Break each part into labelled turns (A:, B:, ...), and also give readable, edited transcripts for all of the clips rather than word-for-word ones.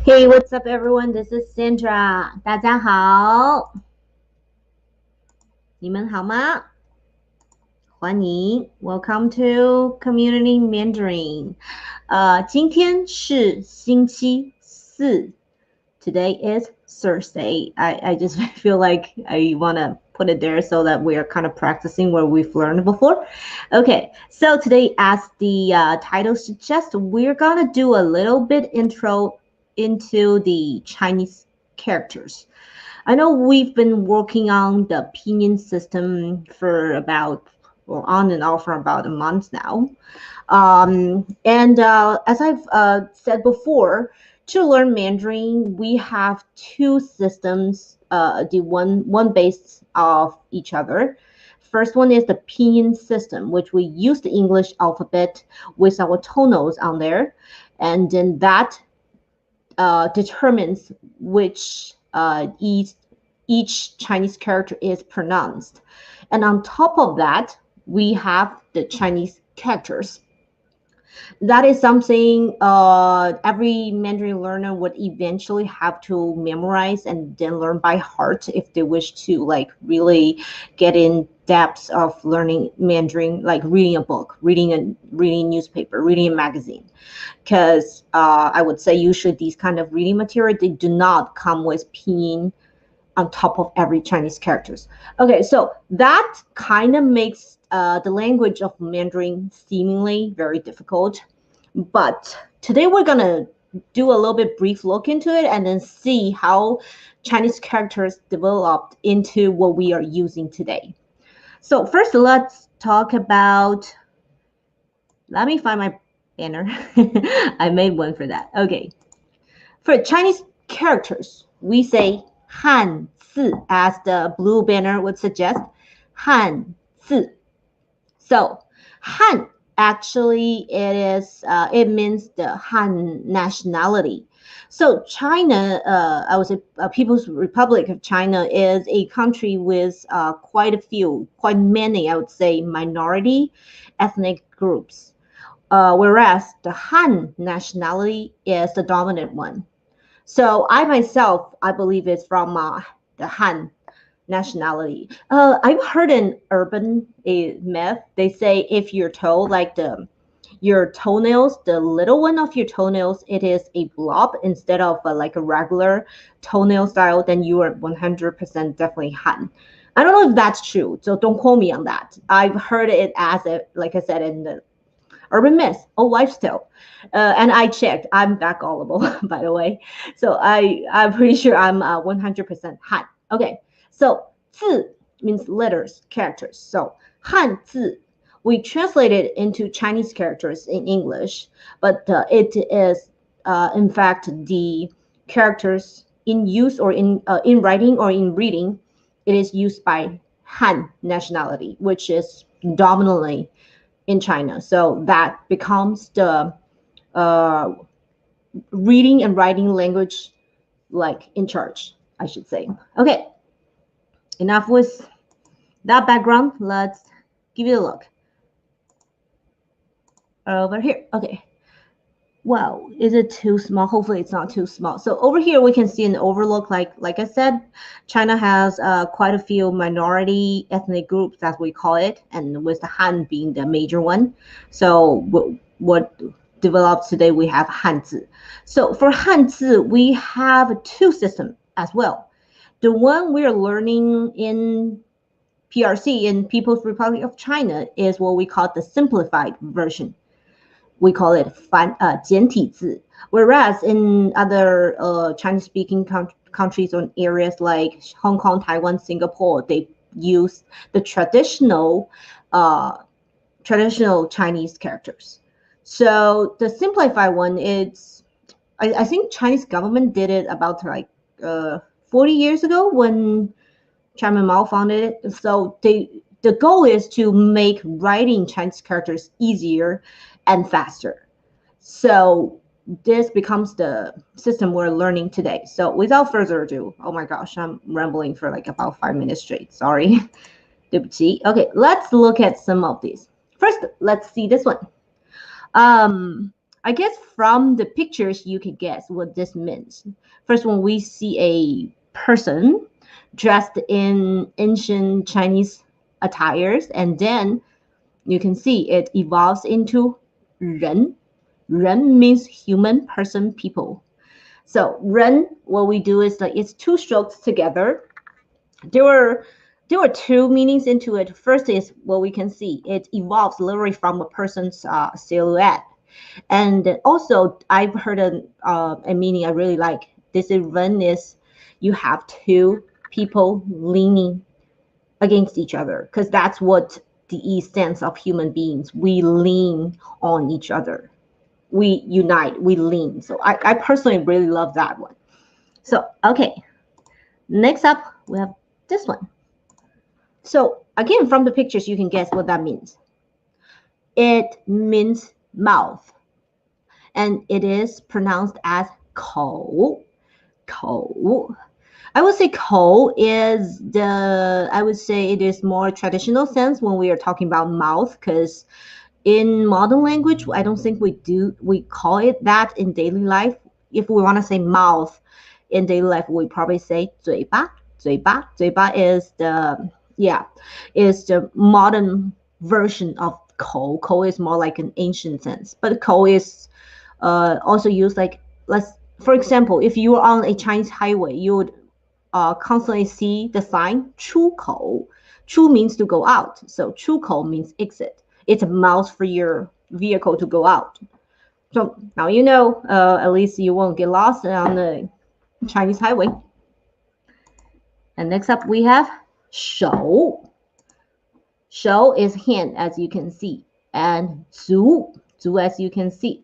A: Hey, what's up, everyone? This is Sandra. 大家好，你们好吗？欢迎，Welcome to Community Mandarin。今天是星期四。Today is Thursday. I just feel like I wanna put it there so that we are kind of practicing what we've learned before. Okay, so today, as the title suggests, we're gonna do a little bit intro into the Chinese characters. I know we've been working on the pinyin system for about, or on and off for about a month now. And as I've said before, to learn Mandarin, we have two systems, the one based off each other. First one is the pinyin system, which we use the English alphabet with our tonals on there, and then that determines which each Chinese character is pronounced. And on top of that, we have the Chinese characters. That is something every Mandarin learner would eventually have to memorize and then learn by heart if they wish to like really get in depth of learning Mandarin, like reading a book, reading a newspaper, reading a magazine. Because I would say usually these kind of reading material, they do not come with pinyin on top of every Chinese characters. Okay, so that kind of makes the language of Mandarin seemingly very difficult. But today we're gonna do a little bit brief look into it and then see how Chinese characters developed into what we are using today. So first, let's talk about. Let me find my banner. I made one for that. Okay, for Chinese characters, we say 汉字 as the blue banner would suggest. 汉字. So, Han actually it means the Han nationality. So China, I would say People's Republic of China is a country with quite many, I would say, minority ethnic groups. Whereas the Han nationality is the dominant one. So I myself, I believe it's from the Han nationality. I've heard an urban myth. They say if your toe, like your toenails, the little one of your toenails, it is a blob instead of like a regular toenail style, then you are 100% definitely Han. I don't know if that's true, so don't quote me on that. I've heard it as a, like I said, in the urban myth or lifestyle. And I checked. I'm that gullible, by the way. So I'm pretty sure I'm 100% Han. Okay. So 字 means letters, characters. So 汉字 we translate it into Chinese characters in English, but it is in fact the characters in use or in writing or in reading. It is used by Han nationality, which is dominantly in China. So that becomes the uh, reading and writing language like in charge, I should say. Okay, enough with that background. Let's give it a look. Over here. Okay. Wow, is it too small? Hopefully it's not too small. So over here we can see an overlook. Like I said, China has quite a few minority ethnic groups, as we call it, and with the Han being the major one. So what developed today, we have Hanzi. So for Hanzi, we have two systems as well. The one we're learning in PRC, in People's Republic of China, is what we call the simplified version. We call it 简体字. Whereas in other Chinese-speaking countries or areas like Hong Kong, Taiwan, Singapore, they use the traditional Chinese characters. So the simplified one, I think Chinese government did it about like 40 years ago when Chairman Mao founded it. So the goal is to make writing Chinese characters easier and faster. So this becomes the system we're learning today. So without further ado, oh my gosh, I'm rambling for like about 5 minutes straight. Sorry. Okay, let's look at some of these. First, let's see this one. I guess from the pictures, you can guess what this means. First, when we see a person dressed in ancient Chinese attires, and then you can see it evolves into 人. 人 means human, person, people. So 人, what we do is like it's two strokes together. There were two meanings into it. First is what we can see. It evolves literally from a person's silhouette. And also, I've heard a meaning I really like. This is when is you have two people leaning against each other, because that's what the essence of human beings. We lean on each other. We unite, we lean. So I personally really love that one. So, okay. Next up, we have this one. So again, from the pictures, you can guess what that means. It means mouth. And it is pronounced as 口. 口. I would say 口 is I would say it is more traditional sense when we are talking about mouth, because in modern language, I don't think we call it that in daily life. If we want to say mouth in daily life, we probably say 嘴巴. 嘴巴. 嘴巴 is the modern version of 口. 口 is more like an ancient sense, but 口 is also used like, for example, if you are on a Chinese highway, you would constantly see the sign 出口. 出 means to go out, so 出口 means exit. It's a mouth for your vehicle to go out. So now you know, at least you won't get lost on the Chinese highway. And next up we have 手. 手 is hand, as you can see, and 足, 足 as you can see,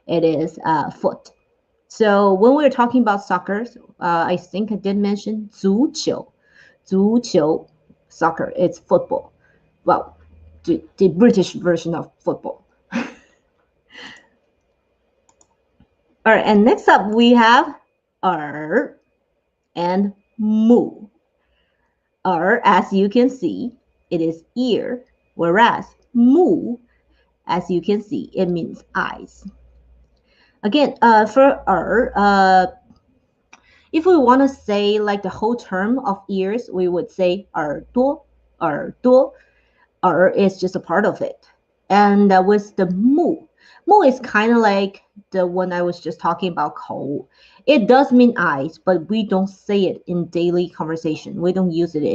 A: it is foot. So when we're talking about soccer, I think I did mention 足球. 足球, soccer, it's football. Well, the British version of football. All right, and next up we have 耳 and 目. 耳, as you can see, it is ear, whereas 目, as you can see, it means eyes. Again, for 耳, if we want to say like the whole term of ears, we would say 耳朵, 耳朵. 耳 is just a part of it. And with the 目, 目 is kind of like the one I was just talking about, 口. It does mean eyes, but we don't say it in daily conversation. We don't use it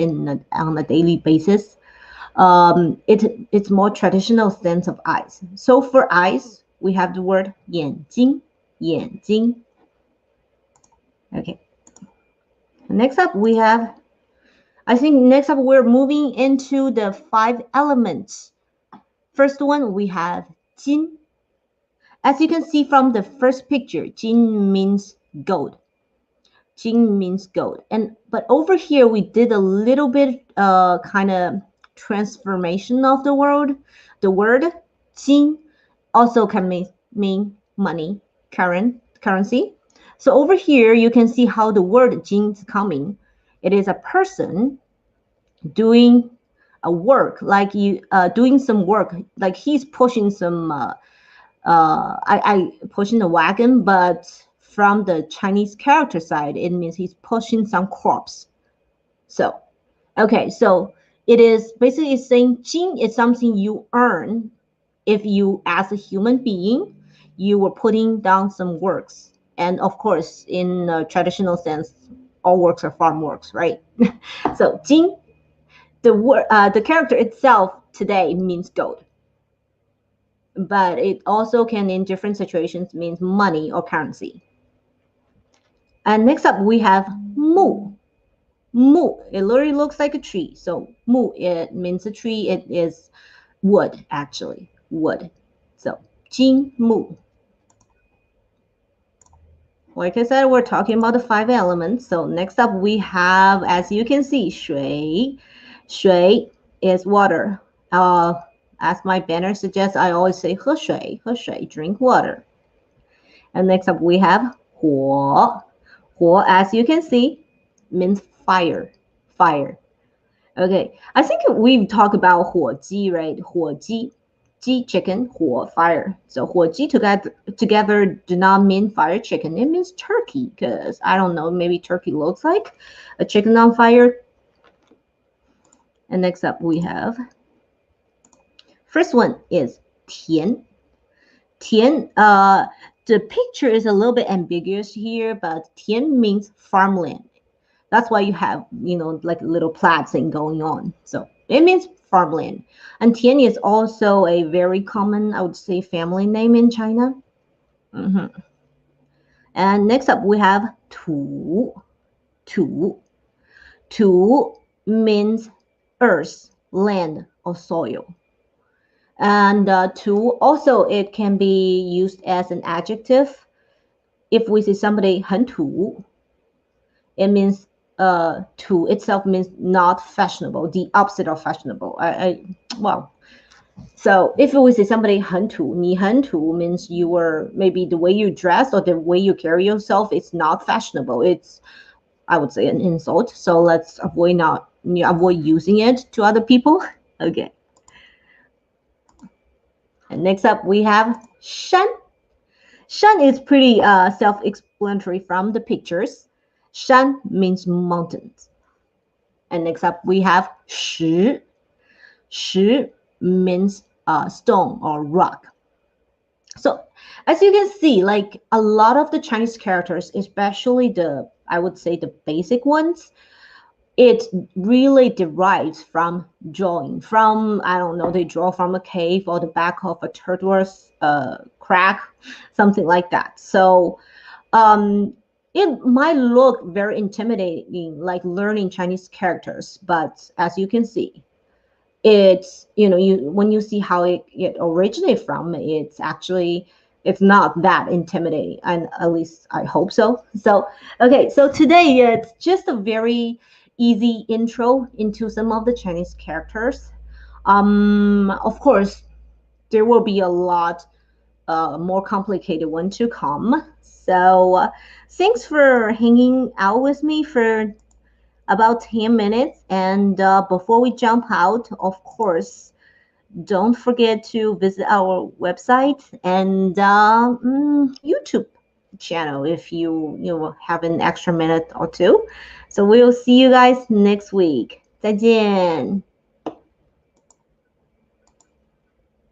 A: on a daily basis. It's more traditional sense of eyes. So for eyes, we have the word 眼睛, 眼睛. Okay. Next up, we're moving into the 5 elements. First one, we have 金. As you can see from the first picture, 金means gold. 金 means gold. But over here, we did a little bit kind of transformation of the word. The word 金 also can mean money, currency. So over here, you can see how the word 金 is coming. It is a person doing a work, like doing some work, like he's pushing some pushing a wagon, but from the Chinese character side, it means he's pushing some crops. So, okay, so it is basically saying 金 is something you earn if you, as a human being, you were putting down some works. And of course, in a traditional sense, all works are farm works, right? So 金, the character itself today means gold. But it also can, in different situations, means money or currency. And next up, we have 木. 木, it literally looks like a tree. So 木, it means a tree. It is wood, actually, wood. So 金木. Like I said, we're talking about the 5 elements. So next up, we have, as you can see, 水. 水 is water. As my banner suggests, I always say 喝水, 喝水, drink water. And next up, we have 火. 火, as you can see, means fire. Fire. Okay, I think we've talked about 火鸡, right? 火鸡.鸡 chicken, 火 fire. So 火鸡 together do not mean fire chicken. It means turkey because I don't know, maybe turkey looks like a chicken on fire. And next up we have, first one is 田. 田, the picture is a little bit ambiguous here, but 田 means farmland. That's why you have, like a little plaid thing going on. So it means farmland. And Tian is also a very common, I would say, family name in China. And next up we have Tu. Tu. Tu means earth, land, or soil. And Tu also, it can be used as an adjective. If we say somebody 很土, it means Tu itself means not fashionable, the opposite of fashionable. Well, so if we say somebody 很土, 你很土 means you were, maybe the way you dress or the way you carry yourself, it's not fashionable. It's, I would say, an insult. So let's avoid using it to other people. Okay. And next up we have 山. 山 is pretty self-explanatory from the pictures. 山 means mountains. And next up we have 石. 石 means stone or rock. So as you can see, like a lot of the Chinese characters, especially I would say the basic ones, it really derives from drawing. From, I don't know, they draw from a cave or the back of a turtle's crack, something like that. So it might look very intimidating, like learning Chinese characters, but as you can see, it's, when you see how it originated from, it's not that intimidating, and at least I hope so. So okay, so today it's just a very easy intro into some of the Chinese characters. Of course, there will be a lot more complicated one to come. So thanks for hanging out with me for about 10 minutes. And before we jump out, of course, don't forget to visit our website and YouTube channel if you have an extra minute or two. So we'll see you guys next week. 再见。